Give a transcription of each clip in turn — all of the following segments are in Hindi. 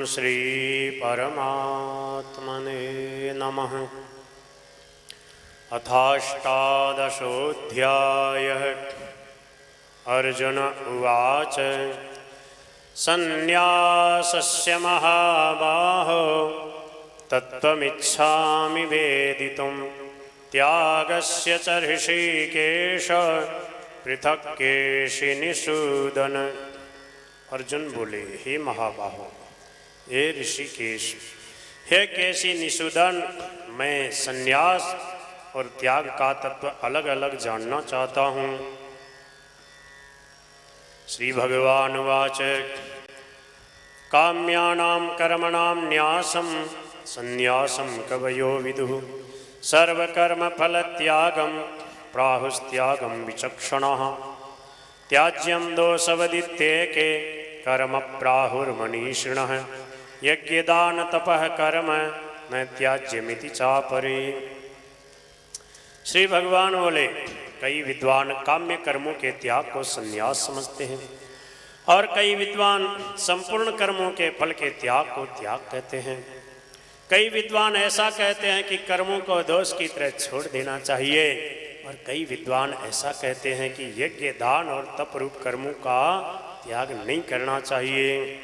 श्री परमात्मने नमः। अथाष्टादशोऽध्यायः। अर्जुन उवाच सन्न्यासस्य महाबाहो तत्त्वमिच्छामि वेदितुं त्यागस्य च ऋषिकेश पृथक् केशिनिषूदन। अर्जुन बोले, हे महाबाहो, हे ऋषिकेश, हे केशी निषूदन, मैं संन्यास और त्याग का तत्व अलग अलग जानना चाहता हूँ। श्री भगवान वाच काम्यानां कर्मणां न्यासं संन्यासं कवयो विदुः सर्वकर्मफलत्यागं प्राहुस्त्यागं विचक्षणाः त्याज्यं दोषवदित्येके कर्म प्राहुर्मनीषिणः यज्ञदान तपः कर्म न त्याज्यमिति चापरे। श्री भगवान बोले, कई विद्वान काम्य कर्मों के त्याग को संन्यास समझते हैं और कई विद्वान संपूर्ण कर्मों के फल के त्याग को त्याग कहते हैं। कई विद्वान ऐसा कहते हैं कि कर्मों को दोष की तरह छोड़ देना चाहिए और कई विद्वान ऐसा कहते हैं कि यज्ञ दान और तप रूप कर्मों का त्याग नहीं करना चाहिए।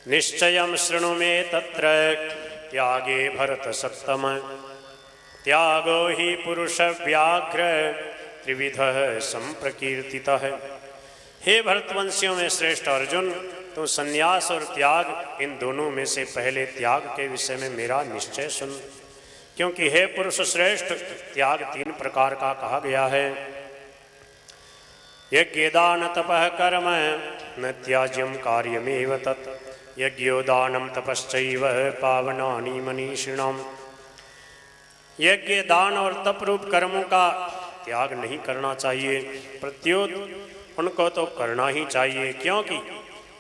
निश्चयं शृणु मे तत्र त्यागे भरत सत्तम त्यागो हि पुरुष व्याघ्र त्रिविधः संप्रकीर्तितः। हे भरतवंशियों में श्रेष्ठ अर्जुन, तो संन्यास और त्याग इन दोनों में से पहले त्याग के विषय में मेरा निश्चय सुन, क्योंकि हे पुरुष श्रेष्ठ, त्याग 3 प्रकार का कहा गया है। यज्ञदान तपः कर्म न त्याज्यं कार्यमेव तत् यज्ञोदानं तपश्चैव पावनानि मनीषिणाम्। यज्ञ दान और तप रूप कर्मों का त्याग नहीं करना चाहिए, प्रत्युत उनको तो करना ही चाहिए, क्योंकि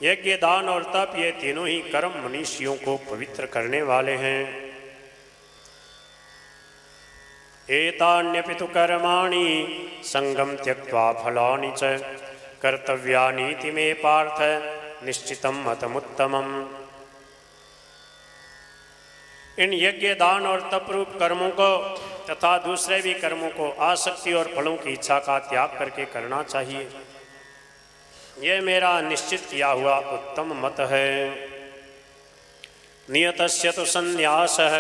यज्ञ दान और तप ये तीनों ही कर्म मनुष्यों को पवित्र करने वाले हैं। एतान्यपि तु कर्माणि संगं त्यक्त्वा फलानि च कर्तव्यानीति मे पार्थ निश्चितं मतमुत्तमम्। इन यज्ञ दान और तप रूप कर्मों को तथा दूसरे भी कर्मों को आसक्ति और फलों की इच्छा का त्याग करके करना चाहिए। यह मेरा निश्चित किया हुआ उत्तम मत है। नियतस्य तु संन्यासः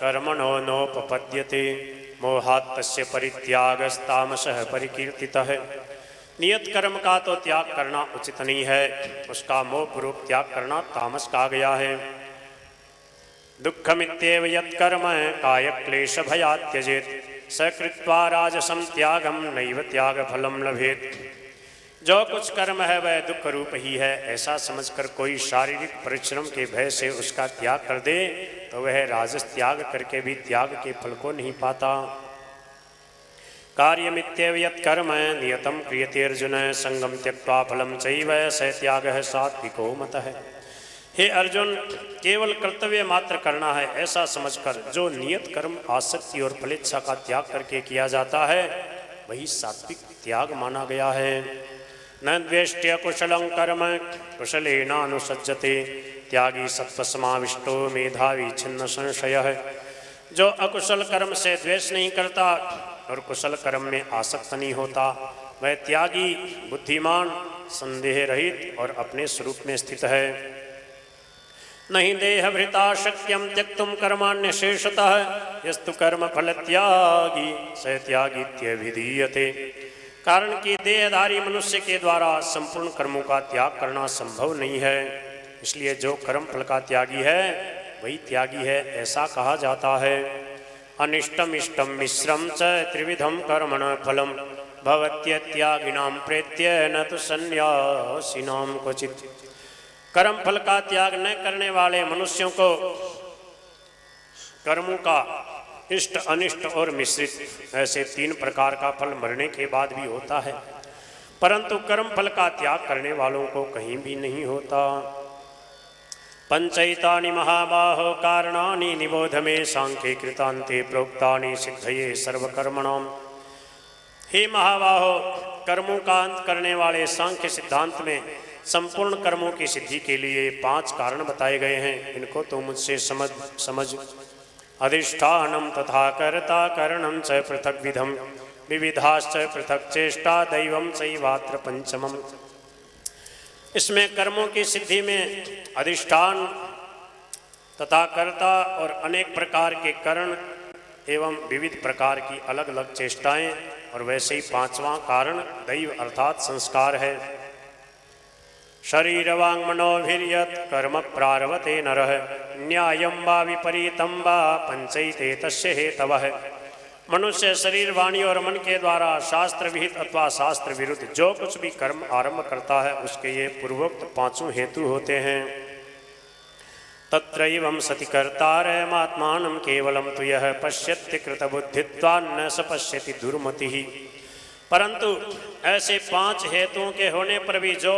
कर्मणो नोपपद्यते मोहात् तस्य परित्यागस्तामसः परिकीर्तितः। नियत कर्म का तो त्याग करना उचित नहीं है, उसका मोहपूर्वक त्याग करना तामस कहा गया है। दुःखमित्येव यत्कर्म कायक्लेशभयात् त्यजेत् स कृत्वा राजसं त्यागं नैव त्यागफलं लभेत्। जो कुछ कर्म है वह दुख रूप ही है, ऐसा समझकर कोई शारीरिक परिश्रम के भय से उसका त्याग कर दे तो वह राजस त्याग करके भी त्याग के फल को नहीं पाता। कार्यमित्येव यत्कर्म नियतं क्रियते अर्जुन संगं त्यक्त्वा फलं चैव स त्यागः सात्विको मतः। हे अर्जुन, केवल कर्तव्य मात्र करना है ऐसा समझकर जो नियत कर्म आसक्ति और फलेच्छा का त्याग करके किया जाता है वही सात्विक त्याग माना गया है। न द्वेष्ट्य कुशलं कर्म कुशलेनानुसज्जते त्यागी सत्वसमाविष्टो मेधावी छिन्न संशयः। जो अकुशल कर्म से द्वेष नहीं करता और कुशल कर्म में आसक्त नहीं होता वह त्यागी बुद्धिमान संदेह रहित और अपने स्वरूप में स्थित है। नहीं देहभृता शक्यं त्यक्तुं कर्माण्यशेषतः यस्तु कर्म फल त्यागी स त्यागीत्यभिधीयते। कारण कि देहधारी मनुष्य के द्वारा संपूर्ण कर्मों का त्याग करना संभव नहीं है, इसलिए जो कर्म फल का त्यागी है वही त्यागी है ऐसा कहा जाता है। अनिष्टम इष्टम मिश्रम च त्रिविधम कर्मण फलम भवत्यत्यागिनां प्रेत्य न तु सन्यासिनां क्वचित्। कर्म फल का त्याग न करने वाले मनुष्यों को कर्मों का इष्ट अनिष्ट और मिश्रित ऐसे 3 प्रकार का फल मरने के बाद भी होता है, परंतु कर्म फल का त्याग करने वालों को कहीं भी नहीं होता। पंचैतानि महाबाहो कारणानि निबोध मे सांख्ये कृतान्ते प्रोक्तानि सिद्धये सर्वकर्मणाम्। हे महाबाहो, कर्मों का अंत करने वाले सांख्य सिद्धांत में संपूर्ण कर्मों की सिद्धि के लिए 5 कारण बताए गए हैं। इनको तो मुझसे समझ अधिष्ठानम तथा कर्ता करणम च पृथक विधम विविधाश्च पृथक चेष्टा दैवम चैवात्र पंचमम। इसमें कर्मों की सिद्धि में अधिष्ठान तथा कर्ता और अनेक प्रकार के करण एवं विविध प्रकार की अलग अलग चेष्टाएं, और वैसे ही 5वां कारण दैव अर्थात संस्कार है। शरीर वांग मनोभिर्यत कर्म प्रारवते नरः न्यायं वा विपरीतं वा पंचैते तस्य हेतवः। मनुष्य शरीर वाणी और मन के द्वारा शास्त्र विहित अथवा शास्त्र विरुद्ध जो कुछ भी कर्म आरंभ करता है उसके ये पूर्वोक्त 5 हेतु होते हैं। तत्रैवं सति कर्तारमात्मानं केवलं तु यः पश्यति कृतबुद्धित्वान्न स पश्यति दुर्मतिः। परंतु ऐसे 5 हेतुओं के होने पर भी जो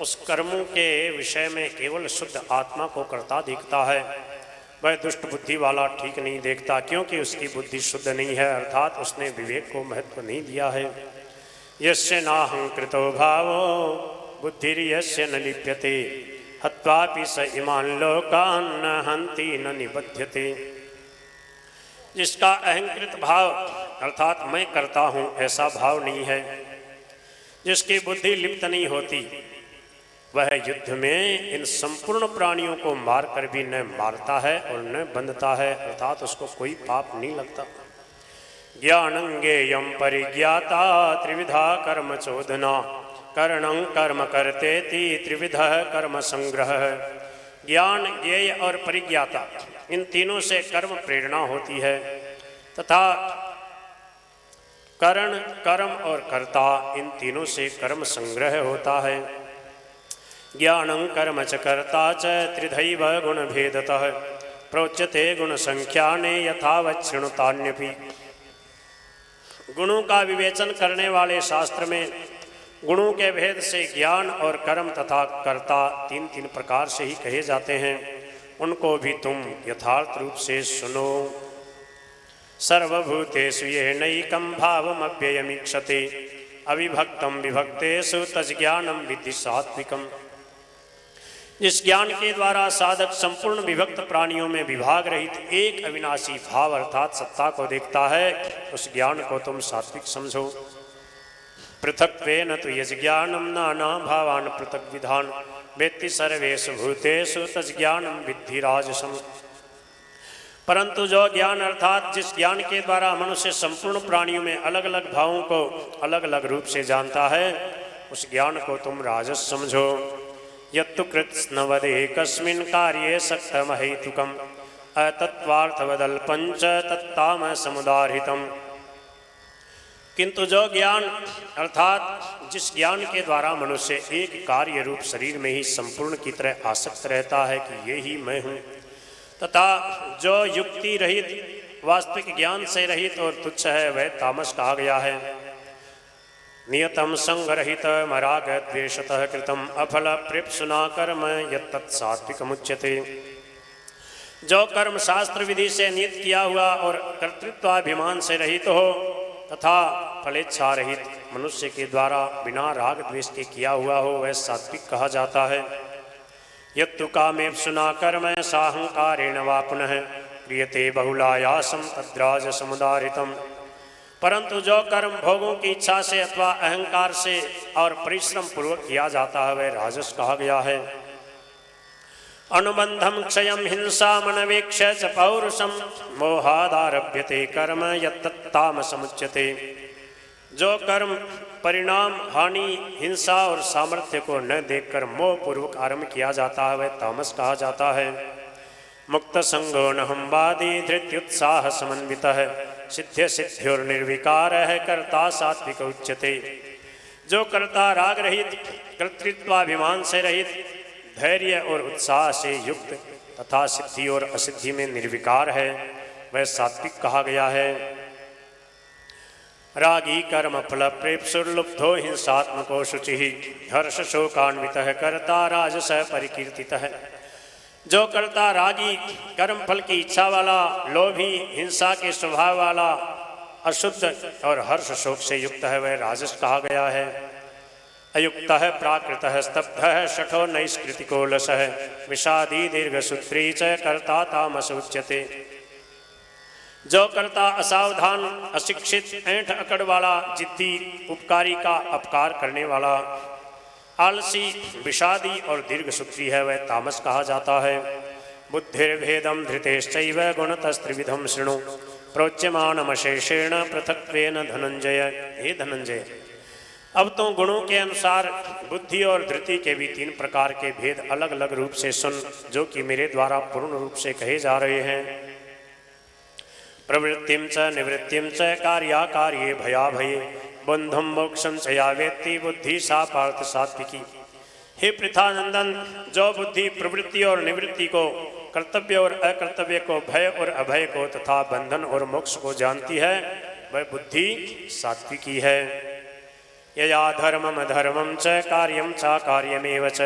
उस कर्मों के विषय में केवल शुद्ध आत्मा को करता दिखता है, वह दुष्ट बुद्धि वाला ठीक नहीं देखता, क्योंकि उसकी बुद्धि शुद्ध नहीं है, अर्थात उसने विवेक को महत्व नहीं दिया है। यस्य नाहंकृतो भावो बुद्धिर्यस्य न लिप्यते हत्वापि स इमान् लोकान् न हन्ति न निबध्यते। जिसका अहंकृत भाव अर्थात मैं करता हूँ ऐसा भाव नहीं है, जिसकी बुद्धि लिप्त नहीं होती, वह युद्ध में इन संपूर्ण प्राणियों को मारकर भी न मारता है और न बंधता है, अर्थात उसको कोई पाप नहीं लगता। ज्ञानंगेयं परिज्ञाता त्रिविधा कर्म चोदना करणं कर्म करतेति त्रिविधः कर्म संग्रह। ज्ञान, ज्ञेय और परिज्ञाता, इन तीनों से कर्म प्रेरणा होती है, तथा करण, कर्म और कर्ता, इन तीनों से कर्म संग्रह होता है। ज्ञानं कर्म च कर्ता च त्रिधैव गुणभेदतः प्रोच्यते गुण संख्याने यथावत् शृणुतान्यपि। गुणों का विवेचन करने वाले शास्त्र में गुणों के भेद से ज्ञान और कर्म तथा कर्ता 3 प्रकार से ही कहे जाते हैं, उनको भी तुम यथार्थ रूप से सुनो। सर्वभूतेषु येनैकं भावमव्ययमीक्षते अविभक्तं विभक्तेषु तज्ज्ञानं विद्धि सात्विकम्। इस ज्ञान के द्वारा साधक संपूर्ण विभक्त प्राणियों में विभाग रहित एक अविनाशी भाव अर्थात सत्ता को देखता है, उस ज्ञान को तुम सात्विक समझो। पृथक्त्वेन तु यज्ज्ञानं नाना भावान् पृथक विधान वेत्ति सर्वेषु भूतेषु तज्ज्ञानं विद्धि राजसम्। परंतु जो ज्ञान अर्थात जिस ज्ञान के द्वारा मनुष्य संपूर्ण प्राणियों में अलग अलग भावों को अलग अलग रूप से जानता है, उस ज्ञान को तुम राजस समझो। यत्तु कृत्स्नवदेकस्मिन् कार्ये सक्तमहैतुकम् अतत्त्वार्थवदल्पञ्च तत्तामसमुदाहृतम्। किंतु जो ज्ञान अर्थात जिस ज्ञान के द्वारा मनुष्य एक कार्य रूप शरीर में ही संपूर्ण की तरह आसक्त रहता है कि ये ही मैं हूँ, तथा जो युक्ति रहित वास्तविक ज्ञान से रहित और तुच्छ है, वह तामस कहा गया है। नियतम संगरहित मराग द्वेषतः कृतम अफल प्रेप्सुना कर्म यत्तत् सात्विकमुच्यते। जो कर्म शास्त्र विधि से नियत किया हुआ और कर्तृत्वाभिमान से रहित हो तथा फलेच्छा रहित मनुष्य के द्वारा बिना राग द्वेष के किया हुआ हो, वह सात्विक कहा जाता है। यत्तु कामेप्सुना कर्म साहंकारेण वा पुनः क्रियते बहुलायासं तद्राज समुदारितम्। परंतु जो कर्म भोगों की इच्छा से अथवा अहंकार से और परिश्रम पूर्वक किया जाता है, वह राजस कहा गया है। अनुबंधम क्षयम हिंसा मनवेक्ष च पौरुषम मोहादारभ्यते कर्म यत्तत्तामसमुच्यते। जो कर्म परिणाम, हानि, हिंसा और सामर्थ्य को न देखकर मोह पूर्वक आरंभ किया जाता है, वह तामस कहा जाता है। मुक्त संगो नहंवादी धृत्युत्साह समन्वितः सिद्ध्य सिद्ध्योर्निर्विकार है कर्ता सात्विक उच्यते। जो कर्ता राग रहित, कर्तृत्वाभिमान से रहित, धैर्य और उत्साह से युक्त तथा सिद्धि और असिद्धि में निर्विकार है, वह सात्विक कहा गया है। रागी कर्म फल प्रेप्सुर्लुब्धो हिंसात्मको शुचि हर्ष शोकान्वितः कर्ता राजस परिकीर्तितः। जो कर्ता रागी, कर्म फल की इच्छा वाला, लोभी, हिंसा के स्वभाव वाला, अशुद्ध और हर्ष शोक से युक्त है, वह राजस कहा गया है। अयुक्तः प्राकृतः स्तब्धः शठो नैष्कृतिको लसः विषादी दीर्घसूत्री च कर्ता तामस उच्यते। जो कर्ता असावधान, अशिक्षित, ऐंठ अकड़ वाला, जिद्दी, उपकारी का अपकार करने वाला, आलसी, विषादी और दीर्घसूत्री है, वह तामस कहा जाता है। बुद्धिर्भेदम धृतेश्चैव गुणतस्त्रिविधम शृणु प्रोच्यमानमशेषेण पृथक्त्वेन धनंजय। हे धनंजय, अब तो गुणों के अनुसार बुद्धि और धृति के भी 3 प्रकार के भेद अलग अलग रूप से सुन, जो कि मेरे द्वारा पूर्ण रूप से कहे जा रहे हैं। प्रवृत्तिम च निवृत्तिम च कार्याकार्ये भयाभये बंधुम मोक्षम च या वेत्ति बुद्धि सा पार्थ सात्विकी। हे पृथानंदन, जो बुद्धि प्रवृत्ति और निवृत्ति को, कर्तव्य और अकर्तव्य को, भय और अभय को तथा बंधन और मोक्ष को जानती है, वह बुद्धि सात्विकी है। यया धर्मम अधर्मम च कार्यम च कार्यमेव च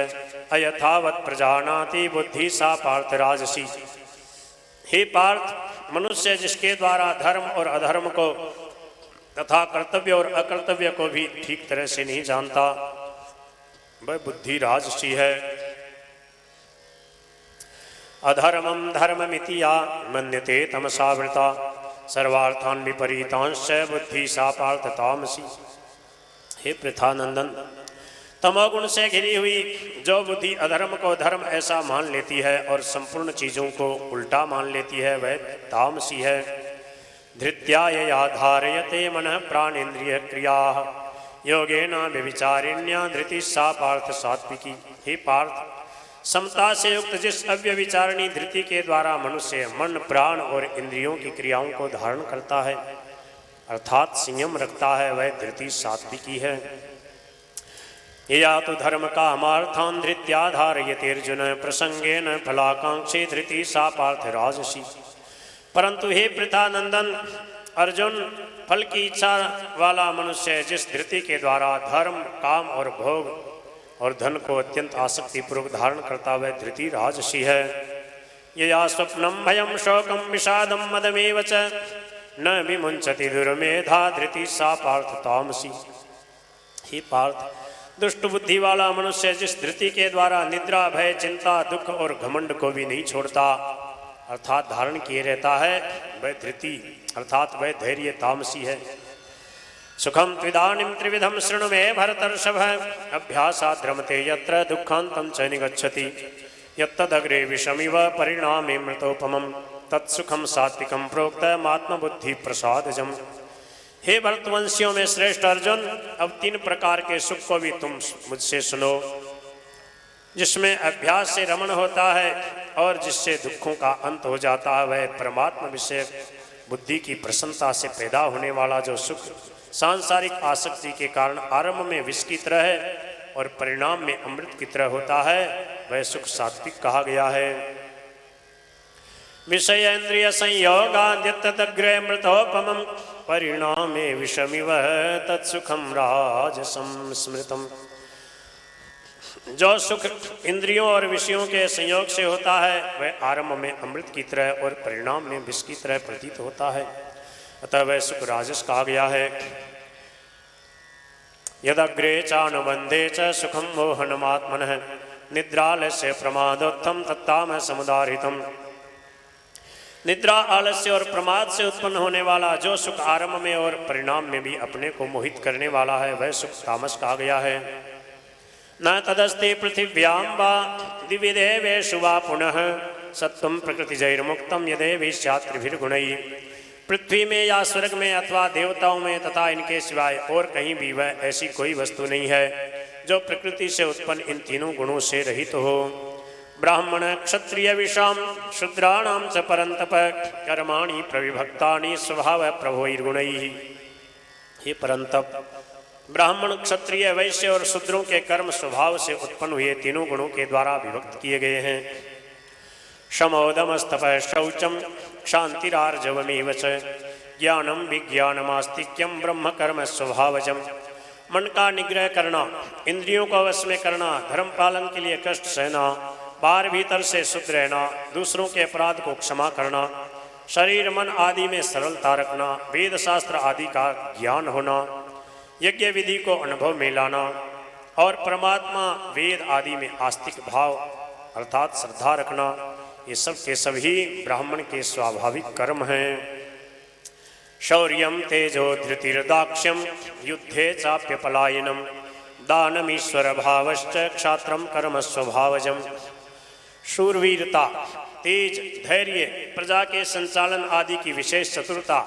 अयथावत् प्रजानाति बुद्धि सा पार्थ राजसी। हे पार्थ, मनुष्य जिसके द्वारा धर्म और अधर्म को तथा कर्तव्य और अकर्तव्य को भी ठीक तरह से नहीं जानता, वह बुद्धि राजसी है। अधर्मम धर्ममिति या मन्यते तमसावृता सर्वार्थान विपरीतांश्च बुद्धि सा पार्थ तामसी। हे पृथानंदन, तमोगुण से घिरी हुई जो बुद्धि अधर्म को धर्म ऐसा मान लेती है और संपूर्ण चीजों को उल्टा मान लेती है, वह तामसी है। धृत्या यया धारयते मनः प्राणेन्द्रिय क्रिया योगेन व्यभिचारिण्या धृति सा पार्थ सात्विकी। हे पार्थ, समता से युक्त जिस अव्यभिचारिणी धृति के द्वारा मनुष्य मन, प्राण और इंद्रियों की क्रियाओं को धारण करता है, अर्थात संयम रखता है, वह धृति सात्विकी है। या तो धर्म का अमार्थान धृत्या धारयते अर्जुन प्रसंगेन फलाकांक्षी धृति सा पार्थ राजसी। परंतु हे पृथानंदन, अर्जुन, फल की इच्छा वाला मनुष्य जिस धृति के द्वारा धर्म, काम और भोग और धन को अत्यंत आसक्तिपूर्वक धारण करता, वह धृति राजसी है। यया स्वप्नम भयम शोकम विषादम मदमेव च न विमुंचति दुर्मेधा धृति सा पार्थ तामसी। हे पार्थ, दुष्ट बुद्धि वाला मनुष्य जिस धृति के द्वारा निद्रा, भय, चिंता, दुख और घमंड को भी नहीं छोड़ता, अर्थात धारण किए रहता है, वह धृति अर्थात वह धैर्य तामसी है। सुखम त्विदानीं त्रिविधम शृणु मे भरतर्षभ अभ्यासाद् रमते यत्र दुःखान्तं च निगच्छति यत्तदग्रे विषमिव परिणामे मृतोपमं तत्सुखम सात्विकम प्रोक्तम् आत्मबुद्धि प्रसादजम। हे भरतवंशियों में श्रेष्ठ अर्जुन, अब 3 प्रकार के सुख को भी तुम मुझसे सुनो, जिसमें अभ्यास से रमण होता है और जिससे दुखों का अंत हो जाता है, वह परमात्मा विषय बुद्धि की प्रसन्नता से पैदा होने वाला जो सुख सांसारिक आसक्ति के कारण आरंभ में विष की तरह है और परिणाम में अमृत की तरह होता है, वह सुख सात्विक कहा गया है। विषय इंद्रिय संयोगाद्यत्तदग्रे मृतोपमं परिणामे विषमिव तत्सुखम राजसं स्मृतम्। जो सुख इंद्रियों और विषयों के संयोग से होता है, वह आरंभ में अमृत की तरह और परिणाम में विष की तरह प्रतीत होता है, अतः वह सुख राजस कहा गया है। यदग्रे चानुबंधे च सुखम मोहनमात्मनः निद्रालस्य प्रमादोत्थम तत्ताम समुदारितम। निद्रा, आलस्य और प्रमाद से उत्पन्न होने वाला जो सुख आरंभ में और परिणाम में भी अपने को मोहित करने वाला है, वह सुख तामस कहा गया है। न तदस्ति पृथिव्यां वा दिवि देवेषु वा पुनः सत्वं प्रकृतिजैर्मुक्तं यदेवि स्यात् त्रिभिर्गुणैः। पृथ्वी में या स्वर्ग में अथवा देवताओं में तथा इनके सिवाय और कहीं भी वह ऐसी कोई वस्तु नहीं है जो प्रकृति से उत्पन्न इन तीनों गुणों से रहित हो। ब्राह्मण क्षत्रिय विषाम शूद्राणां च परन्तप कर्माणि प्रविभक्तानि स्वभाव प्रभोर्गुणैः। हे परंतप, ब्राह्मण, क्षत्रिय, वैश्य और शूद्रों के कर्म स्वभाव से उत्पन्न हुए तीनों गुणों के द्वारा विभक्त किए गए हैं। शमोदमस्तपः शौचम क्षान्तिरार्जवमेव च ज्ञानम विज्ञानमास्तिक्यम ब्रह्म कर्म स्वभावजम। मन का निग्रह करना, इंद्रियों को वश में करना, धर्म पालन के लिए कष्ट सहना, बाहर भीतर से शुद्ध रहना, दूसरों के अपराध को क्षमा करना, शरीर मन आदि में सरलता रखना, वेद शास्त्र आदि का ज्ञान होना, यज्ञ विधि को अनुभव में लाना, और परमात्मा वेद आदि में आस्तिक भाव अर्थात श्रद्धा रखना, ये सब के सभी ब्राह्मण के स्वाभाविक कर्म हैं। शौर्यम तेजो धृतिर्दाक्ष्यम युद्धे चाप्य पलायनम दानमीश्वर भावश्च क्षात्रम कर्म स्वभावजम। शूरवीरता, तेज, धैर्य, प्रजा के संचालन आदि की विशेष चतुरता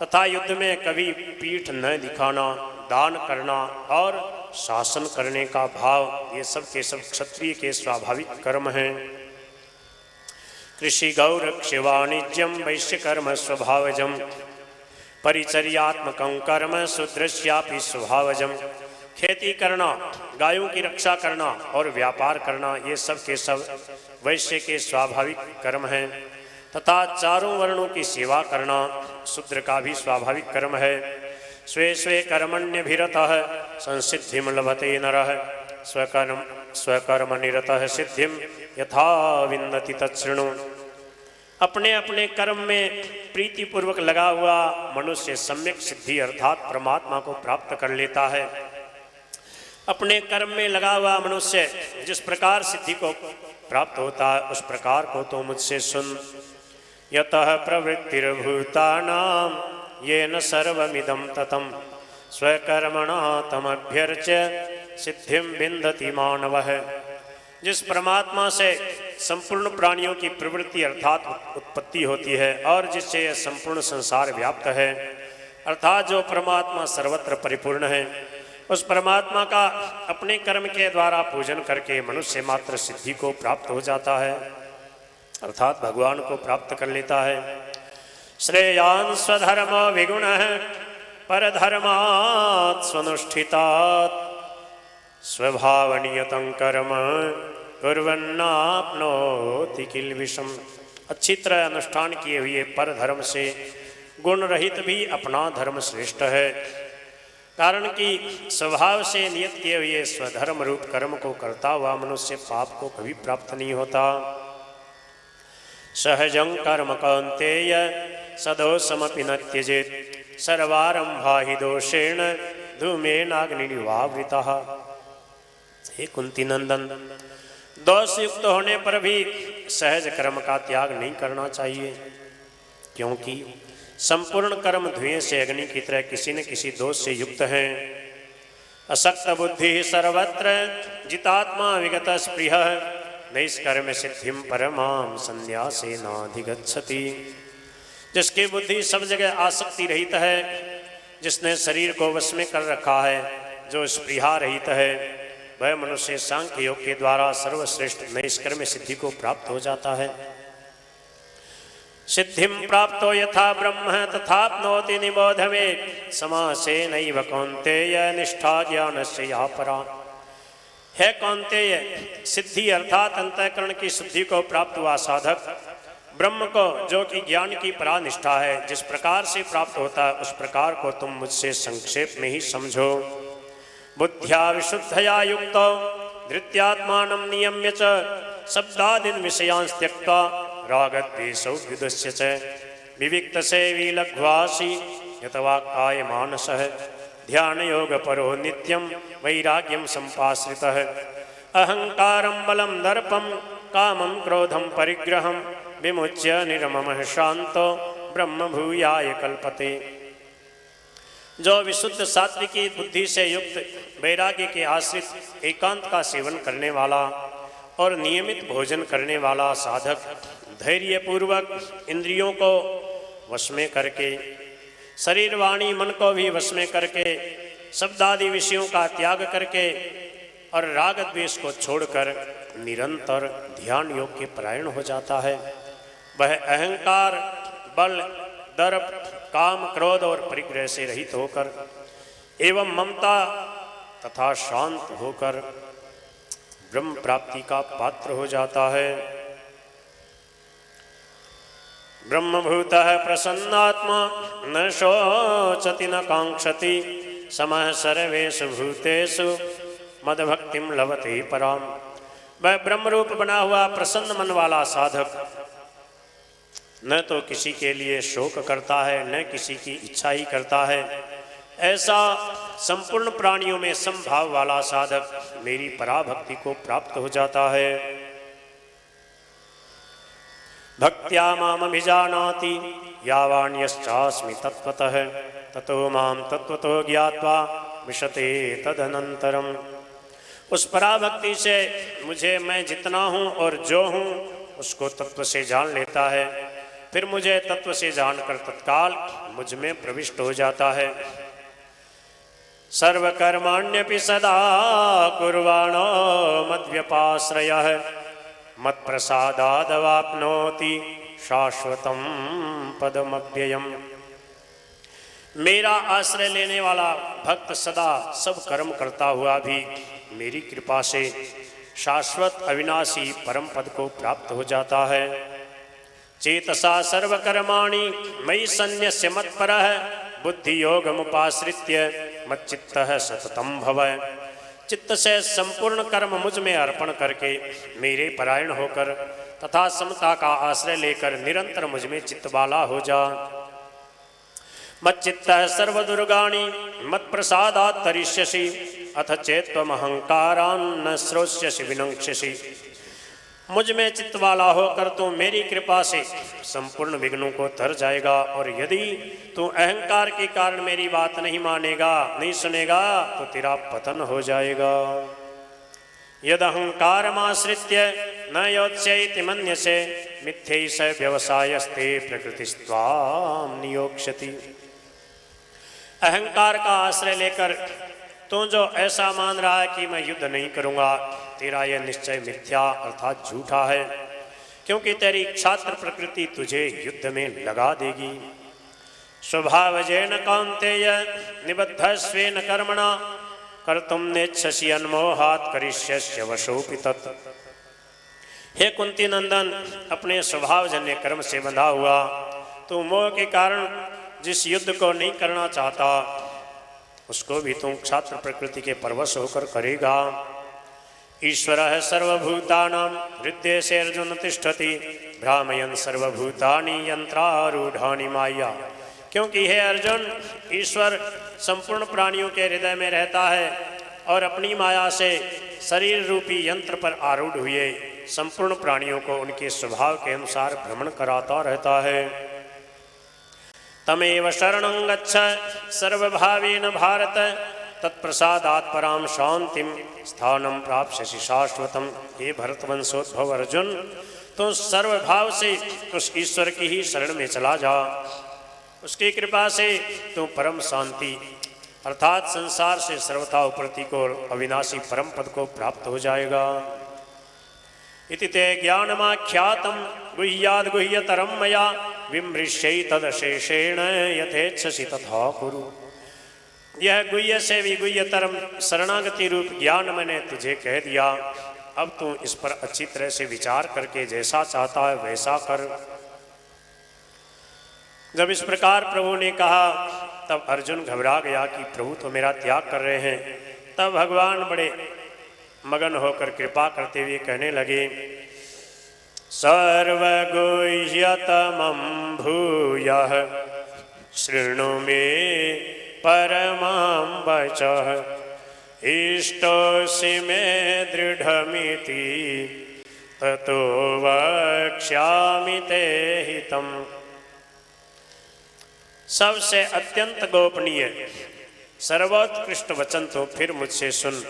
तथा युद्ध में कभी पीठ न दिखाना, दान करना और शासन करने का भाव, ये सब के सब क्षत्रिय के स्वाभाविक कर्म हैं। कृषि गौरक्ष्य वाणिज्यम वैश्य कर्म स्वभावजम परिचर्यात्मकं कर्म शूद्रस्यापि स्वभावजम। खेती करना, गायों की रक्षा करना और व्यापार करना, ये सब के सब वैश्य के स्वाभाविक कर्म हैं तथा चारों वर्णों की सेवा करना शूद्र का भी स्वाभाविक कर्म है। स्वे स्वे कर्मण्यभिरतः संसिद्धिं लभते नरः स्वकर्म निरतः सिद्धिं यथा विन्दति तच्छृणु। अपने अपने कर्म में प्रीतिपूर्वक लगा हुआ मनुष्य सम्यक सिद्धि अर्थात परमात्मा को प्राप्त कर लेता है। अपने कर्म में लगा हुआ मनुष्य जिस प्रकार सिद्धि को प्राप्त होता है उस प्रकार को तो मुझसे सुन। यतः प्रवृत्तिर्भूतानां येन सर्वमिदं ततं स्वकर्मणा तमभ्यर्च्य सिद्धिं विन्दति मानवः। जिस परमात्मा से संपूर्ण प्राणियों की प्रवृत्ति अर्थात उत्पत्ति होती है और जिससे यह संपूर्ण संसार व्याप्त है, अर्थात जो परमात्मा सर्वत्र परिपूर्ण है, उस परमात्मा का अपने कर्म के द्वारा पूजन करके मनुष्य मात्र सिद्धि को प्राप्त हो जाता है अर्थात भगवान को प्राप्त कर लेता है। श्रेयान् स्वधर्म विगुणः परधर्मात् स्वनुष्ठितात् स्वभावनियतं कर्म कुर्वन्नाप्नोति किल्बिषम्। अच्छी तरह अनुष्ठान किए हुए पर धर्म से गुण रहित भी अपना धर्म श्रेष्ठ है, कारण कि स्वभाव से नियत किए हुए स्वधर्म रूप कर्म को करता हुआ मनुष्य पाप को कभी प्राप्त नहीं होता। सहजं कर्म कौन्तेय सदोषमपि न त्यजेत् सर्वारंभा हि दोषेण धूमेनाग्निनिवावृताः। हे कुंती नंदन, दोष युक्त होने पर भी सहज कर्म का त्याग नहीं करना चाहिए, क्योंकि संपूर्ण कर्म धुएं से अग्नि की तरह किसी न किसी दोष से युक्त हैं। असक्त बुद्धि सर्वत्र जितात्मा विगत स्पृह नैष्कर्म्य सिद्धिं परमां संन्यासेनाधिगच्छति। जिसकी बुद्धि सब जगह आसक्ति रहित है, जिसने शरीर को वश में कर रखा है, जो स्पृहा रहित है, वह मनुष्य सांख्य योग के द्वारा सर्वश्रेष्ठ नैष्कर्म्य सिद्धि को प्राप्त हो जाता है। सिद्धिं प्राप्तो यथा ब्रह्म तथाप्नोति निबोध मे समासेनैव कौन्तेय निष्ठा ज्ञानस्य या परा। है कौन्तेय, सिद्धि अर्थात अंतःकरण की शुद्धि को प्राप्त हुआ साधक ब्रह्म को, जो कि ज्ञान की परा निष्ठा है, जिस प्रकार से प्राप्त होता है उस प्रकार को तुम मुझसे संक्षेप में ही समझो। बुद्ध्या विशुद्धया युक्तो धृत्यात्मानं नियम्य च शब्दादीन् विषयान् त्यक्त्वा रागद्वेषौ व्युदस्य च विविक्तसेवी लघ्वासी यतवाक्काय मानसः ध्यानयोगपरो नित्यं वैराग्यं सम्पाश्रितः अहंकारं बलं दर्पं कामं क्रोधं परिग्रहं विमुच्य निर्ममः शांतो ब्रह्म भूयाय कल्पते। जो विशुद्ध सात्विकी बुद्धि से युक्त वैराग्य के आश्रित एकांत का सेवन करने वाला और नियमित भोजन करने वाला साधक धैर्य पूर्वक इंद्रियों को वश में करके शरीर वाणी मन को भी वश में करके शब्दादि विषयों का त्याग करके और राग द्वेष को छोड़कर निरंतर ध्यान योग के परायण हो जाता है, वह अहंकार बल दर्प काम क्रोध और परिग्रह से रहित होकर एवं ममता तथा शांत होकर ब्रह्म प्राप्ति का पात्र हो जाता है। ब्रह्मभूतः प्रसन्नात्मा न शोचति न कांक्षति समः सर्वेषु भूतेषु मद्भक्तिं लभते पराम। वह ब्रह्म रूप बना हुआ प्रसन्न मन वाला साधक न तो किसी के लिए शोक करता है, न किसी की इच्छा ही करता है। ऐसा संपूर्ण प्राणियों में समभाव वाला साधक मेरी पराभक्ति को प्राप्त हो जाता है। भक्त्या मामभिजानाति यावान्यश्चास्मि तत्त्वतः ततो माम तत्त्वतो ज्ञात्वा विशते तदनंतरम। उस पराभक्ति से मुझे मैं जितना हूँ और जो हूँ उसको तत्व से जान लेता है, फिर मुझे तत्व से जानकर तत्काल मुझ में प्रविष्ट हो जाता है। सर्वकर्माण्यपि सदा कुर्वाणो मद्व्यपाश्रयः मत्प्रसादादवाप्नोति शाश्वतं पदमव्ययम्। मेरा आश्रय लेने वाला भक्त सदा सब कर्म करता हुआ भी मेरी कृपा से शाश्वत अविनाशी परम पद को प्राप्त हो जाता है। चेतसा सर्वकर्माणि मयि सन्न्यस्य मत्परः बुद्धि योगमुपाश्रित्य मच्चित्तः सततं भव। चित्त से संपूर्ण कर्म मुझ में अर्पण करके मेरे परायण होकर तथा समता का आश्रय लेकर निरंतर मुझ में चित्त वाला हो जा। मच्चित्तः सर्वदुर्गाणि मत्प्रसादात् तरिष्यसि अथ चेत्त्वमहंकारान् न श्रोष्यसि विनङ्क्ष्यसि। मुझ में चित्त वाला होकर तू मेरी कृपा से संपूर्ण विघ्नों को तर जाएगा, और यदि तू अहंकार के कारण मेरी बात नहीं मानेगा, नहीं सुनेगा, तो तेरा पतन हो जाएगा। यद अहंकारमाश्रित्य न योत्स्यैति मन्यसे मिथ्यैष व्यवसायस्ते प्रकृतिस्त्वां नियोक्ष्यति। अहंकार का आश्रय लेकर तू जो ऐसा मान रहा है कि मैं युद्ध नहीं करूंगा, तेरा यह निश्चय मिथ्या अर्थात झूठा है, क्योंकि तेरी क्षात्र प्रकृति तुझे युद्ध में लगा देगी। स्वभावजेन कौन्तेय निबद्धस्वेन कर्मणा कर्तुं नेच्छसि अन्मोहात् करिष्यस्य वशोऽपि तत्। हे कुंती नंदन, अपने स्वभावजन्य कर्म से बंधा हुआ तू मोह के कारण जिस युद्ध को नहीं करना चाहता, उसको भी तुम क्षात्र प्रकृति के परवश होकर करेगा। ईश्वरः सर्वभूतानां हृद्देशे अर्जुन तिष्ठति भ्रामयन् सर्वभूतानि यंत्रारूढ़ानि माया। क्योंकि हे अर्जुन, ईश्वर संपूर्ण प्राणियों के हृदय में रहता है और अपनी माया से शरीर रूपी यंत्र पर आरूढ़ हुए संपूर्ण प्राणियों को उनके स्वभाव के अनुसार भ्रमण कराता रहता है। तमेव शरणं गच्छ सर्वभावेन भारत तत्प्रसादात् परां शांतिं स्थानं प्राप्स्यसि शाश्वतम्। हे भरतवंशोद्भव अर्जुन, तो सर्वभाव से उस ईश्वर की ही शरण में चला जा। उसकी कृपा से तू परम शांति अर्थात संसार से सर्वथा उपरति को अविनाशी परम पद को प्राप्त हो जाएगा। इति ते ज्ञानमाख्यातं गुह्याद् गुह्यतरं मया विमृश्यै तदशेषेण यथेच्छसि तथा कुरु। यह गुह्य से भी गुह्यतरम शरणागति रूप ज्ञान मैंने तुझे कह दिया। अब तू इस पर अच्छी तरह से विचार करके जैसा चाहता है वैसा कर। जब इस प्रकार प्रभु ने कहा तब अर्जुन घबरा गया कि प्रभु तो मेरा त्याग कर रहे हैं। तब भगवान बड़े मगन होकर कृपा करते हुए कहने लगे, सर्वगुह्यतमं भूयः शृणु मे परमां वचः इष्टोऽसि मे दृढमिति ततो वक्ष्यामि ते हितम्। सबसे अत्यंत गोपनीय सर्वोत्कृष्ट वचन तो फिर मुझसे सुन,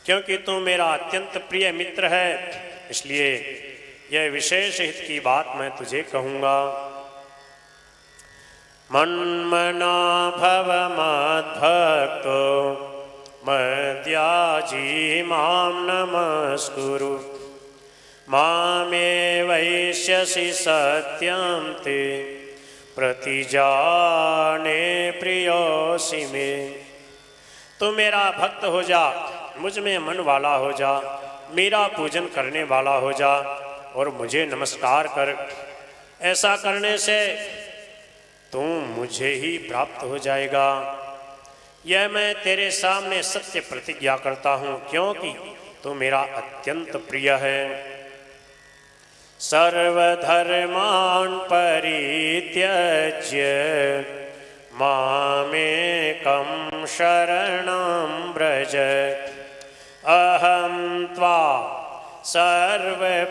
क्योंकि तू मेरा अत्यंत प्रिय मित्र है, इसलिए यह विशेष हित की बात मैं तुझे कहूँगा। मन्मना भव मद्भक्तो मद्याजी मां नमस्कुरु मामे वैष्यसि सत्यं ते प्रतिजाने प्रियोऽसि मे। तू मेरा भक्त हो जा, मुझ में मन वाला हो जा, मेरा पूजन करने वाला हो जा और मुझे नमस्कार कर। ऐसा करने से तू मुझे ही प्राप्त हो जाएगा। यह मैं तेरे सामने सत्य प्रतिज्ञा करता हूँ, क्योंकि तू मेरा अत्यंत प्रिय है। सर्वधर्मान् परित्यज्य मामेकं शरणं व्रज अहं त्वा सर्वपापेभ्यो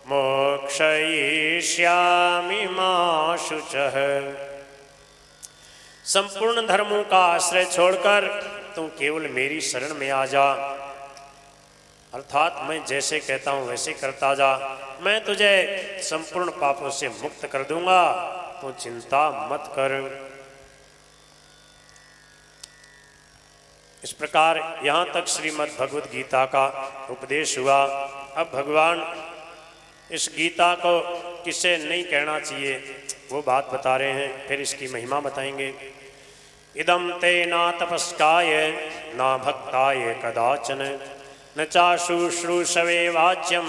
मोक्षयिष्यामि मा शुचः। संपूर्ण धर्मों का आश्रय छोड़कर तू केवल मेरी शरण में आ जा, अर्थात मैं जैसे कहता हूं वैसे करता जा, मैं तुझे संपूर्ण पापों से मुक्त कर दूंगा, तू चिंता मत कर। इस प्रकार यहाँ तक श्रीमद् भगवद गीता का उपदेश हुआ। अब भगवान इस गीता को किसे नहीं कहना चाहिए वो बात बता रहे हैं, फिर इसकी महिमा बताएंगे। इदं ते ना तपस्काय ना भक्ताय कदाचन न चाशुश्रूषवे वाच्यम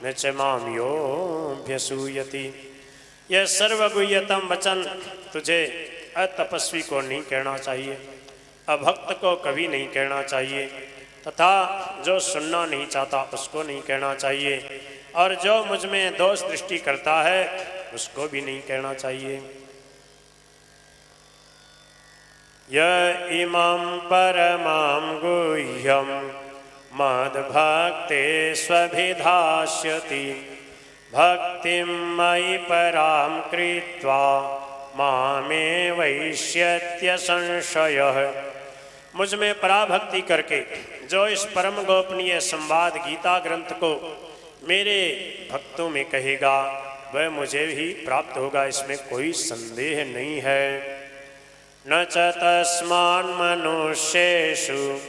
न च माम योऽभ्यसूयति। यह सर्वगुह्यतम वचन तुझे अतपस्वी को नहीं कहना चाहिए, अभक्त को कभी नहीं कहना चाहिए, तथा जो सुनना नहीं चाहता उसको नहीं कहना चाहिए, और जो मुझ में दोष दृष्टि करता है उसको भी नहीं कहना चाहिए। य इमं परमं गुह्यं मद्भक्ते स्वभिधास्यति भक्तिं मयि परां कृत्वा मामेवैष्यत्य संशयः। मुझ में पराभक्ति करके जो इस परम गोपनीय संवाद गीता ग्रंथ को मेरे भक्तों में कहेगा वह मुझे भी प्राप्त होगा, इसमें कोई संदेह नहीं है। न च तस्मान् मनुष्येषु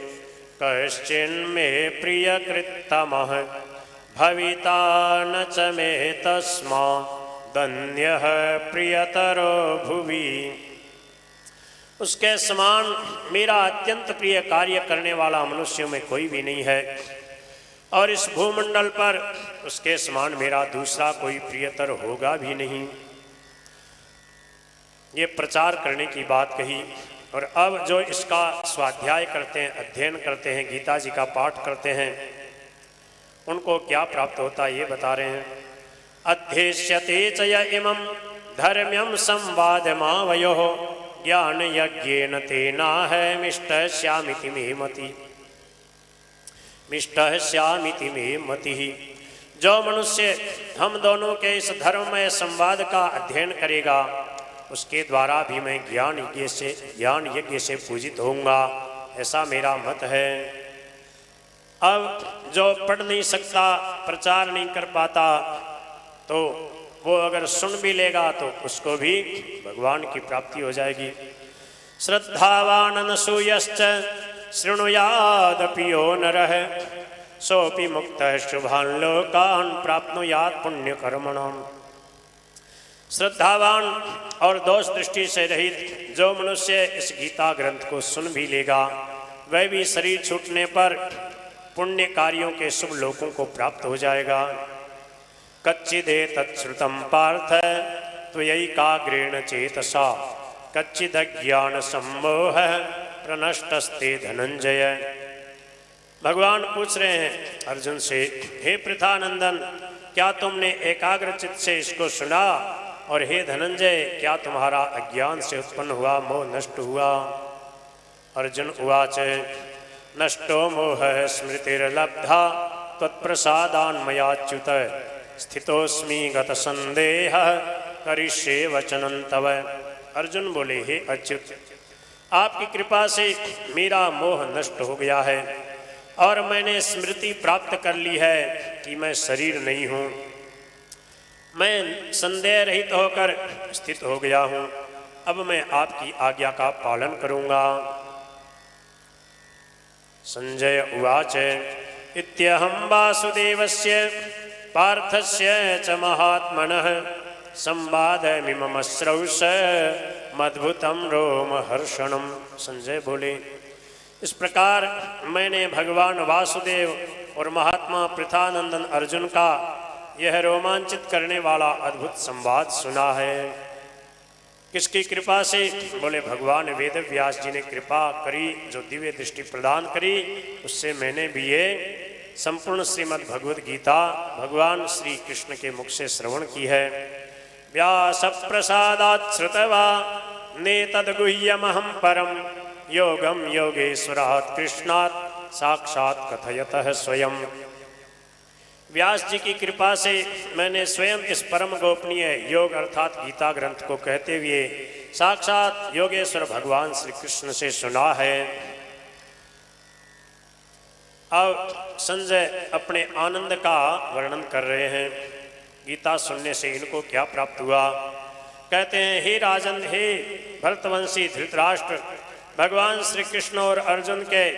कश्चिन्मे प्रियकृत्तमः भविता न च मे तस्मादन्यः प्रियतरो भुवि। उसके समान मेरा अत्यंत प्रिय कार्य करने वाला मनुष्यों में कोई भी नहीं है, और इस भूमंडल पर उसके समान मेरा दूसरा कोई प्रियतर होगा भी नहीं। ये प्रचार करने की बात कही। और अब जो इसका स्वाध्याय करते हैं, अध्ययन करते हैं, गीता जी का पाठ करते हैं, उनको क्या प्राप्त होता है ये बता रहे हैं। अध्येष्यते च य इमं धर्म्यं संवादमावयोः ज्ञान यज्ञेन तेनाहमिष्टस्यामिति मे मति। मिष्टस्यामिति मे मतिः। जो मनुष्य हम दोनों के इस धर्ममय संवाद का अध्ययन करेगा उसके द्वारा भी मैं ज्ञान यज्ञ से पूजित होऊंगा, ऐसा मेरा मत है। अब जो पढ़ नहीं सकता, प्रचार नहीं कर पाता, तो वो अगर सुन भी लेगा तो उसको भी भगवान की प्राप्ति हो जाएगी। श्रद्धावान अनसूयश्च शृणुयादपि यो नरः सोऽपि मुक्तः शुभान् लोकान् प्राप्नुयात् पुण्यकर्मणाम्। श्रद्धावान और दोष दृष्टि से रहित जो मनुष्य इस गीता ग्रंथ को सुन भी लेगा वह भी शरीर छूटने पर पुण्य कार्यों के शुभ लोकों को प्राप्त हो जाएगा। कच्चिदेतच्छ्रुतं पार्थ त्वयैकाग्रेण चेतसा कच्चिदज्ञान सम्मोहः प्रनष्टस्ते धनंजय। भगवान पूछ रहे हैं अर्जुन से, हे पृथानंदन, क्या तुमने एकाग्र चित्त से इसको सुना? और हे धनंजय, क्या तुम्हारा अज्ञान से उत्पन्न हुआ मोह नष्ट हुआ? अर्जुन उवाच नष्टो मोहः स्मृतिर्लब्धा त्वत्प्रसादान्मयाच्युत स्थितोऽस्मि गतसन्देहः करिष्ये वचनं तव। अर्जुन बोले, हे अच्युत, आपकी कृपा से मेरा मोह नष्ट हो गया है और मैंने स्मृति प्राप्त कर ली है कि मैं शरीर नहीं हूँ। मैं संदेह रहित होकर स्थित हो गया हूँ। अब मैं आपकी आज्ञा का पालन करूँगा। संजय उवाच इत्यहं वासुदेवस्य पार्थस्य च महात्मनः संवादमिममश्रौष मद्भुतं रोमहर्षणं। संजय बोले, इस प्रकार मैंने भगवान वासुदेव और महात्मा पृथानंदन अर्जुन का यह रोमांचित करने वाला अद्भुत संवाद सुना है। किसकी कृपा से? बोले, भगवान वेद व्यास जी ने कृपा करी, जो दिव्य दृष्टि प्रदान करी, उससे मैंने भी ये संपूर्ण श्रीमद् भगवद गीता भगवान श्री कृष्ण के मुख से श्रवण की है। व्यास प्रसादात् श्रुतवा नेतद्गुह्यमहं परम योगम योगेश्वरात् कृष्णात् साक्षात् कथयतः स्वयं। व्यास जी की कृपा से मैंने स्वयं इस परम गोपनीय योग अर्थात गीता ग्रंथ को कहते हुए साक्षात योगेश्वर भगवान श्री कृष्ण से सुना है। अब संजय अपने आनंद का वर्णन कर रहे हैं। गीता सुनने से इनको क्या प्राप्त हुआ। कहते हैं, हे राजन, हे भरतवंशी धृतराष्ट्र, भगवान श्री कृष्ण और अर्जुन के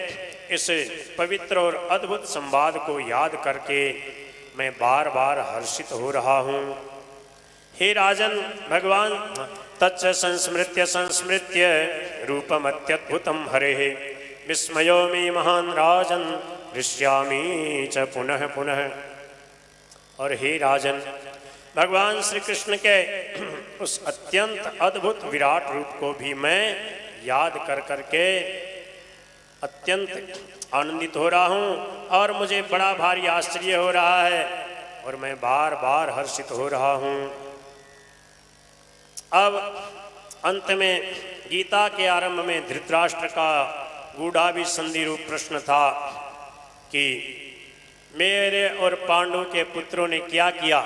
इस पवित्र और अद्भुत संवाद को याद करके मैं बार बार हर्षित हो रहा हूँ। हे राजन, भगवान तच्च संस्मृत्य संस्मृत्य रूपमत्यद्भुतं हरेः विस्मयो मे महान राजन दृश्यामि च पुनः पुनः। और हे राजन, भगवान श्री कृष्ण के उस अत्यंत अद्भुत विराट रूप को भी मैं याद कर करके अत्यंत आनंदित हो रहा हूँ और मुझे बड़ा भारी आश्चर्य हो रहा है और मैं बार बार हर्षित हो रहा हूँ। अब अंत में गीता के आरंभ में धृतराष्ट्र का गूढ़ाभिसंधि रूप प्रश्न था कि मेरे और पांडु के पुत्रों ने क्या किया,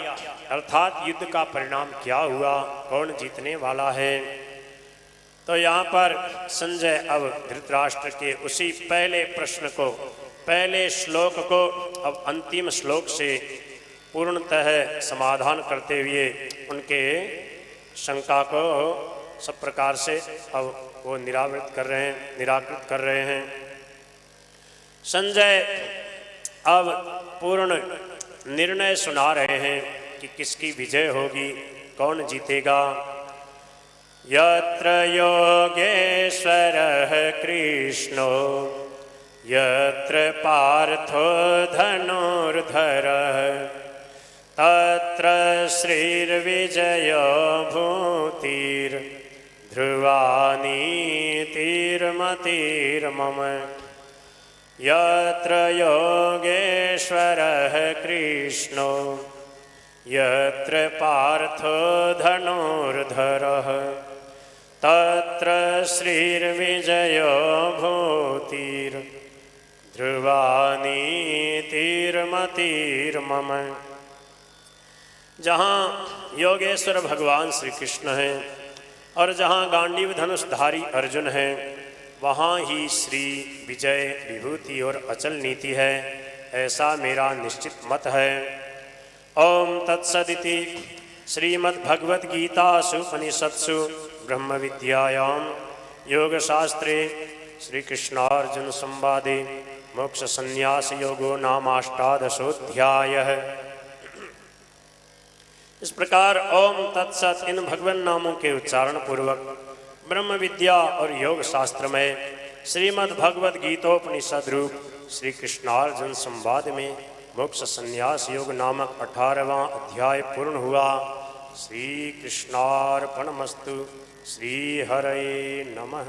अर्थात युद्ध का परिणाम क्या हुआ, कौन जीतने वाला है। तो यहाँ पर संजय अब धृतराष्ट्र के उसी पहले प्रश्न को, पहले श्लोक को अब अंतिम श्लोक से पूर्णतः समाधान करते हुए उनके शंका को सब प्रकार से अब वो निराकृत कर रहे हैं। संजय अब पूर्ण निर्णय सुना रहे हैं कि किसकी विजय होगी, कौन जीतेगा। यत्र योगेश्वरः कृष्णो यत्र पार्थो धनुर्धरः तत्र श्रीर्विजयो भूतिर्ध्रुवा नीतिर्मतिर्मम। यत्र योगेश्वरः कृष्णो यत्र पार्थो धनुर्धरः तत्र श्रीर्विजयो भूतिर्ध्रुवा नीतिर्मतिर्मम। जहाँ योगेश्वर भगवान श्री कृष्ण हैं और जहाँ गांडीव धनुषधारी अर्जुन हैं, वहाँ ही श्री विजय विभूति और अचल नीति है, ऐसा मेरा निश्चित मत है। ओम तत्सदिति श्रीमद्भगवद्गीतासु उपनिषत्सु ब्रह्म विद्यायां योगशास्त्रे श्रीकृष्णार्जुन संवादे मोक्ष संन्यास योगो नामाष्टादशोऽध्यायः। इस प्रकार ओम तत्सत इन भगवान नामों के उच्चारण पूर्वक ब्रह्म विद्या और योग शास्त्र में श्रीमद् भगवद गीतोपनिषद रूप श्री कृष्णार्जुन संवाद में मोक्ष संन्यास योग नामक 18वां अध्याय पूर्ण हुआ। श्री कृष्णार्पणमस्तु। श्री हरे नमः।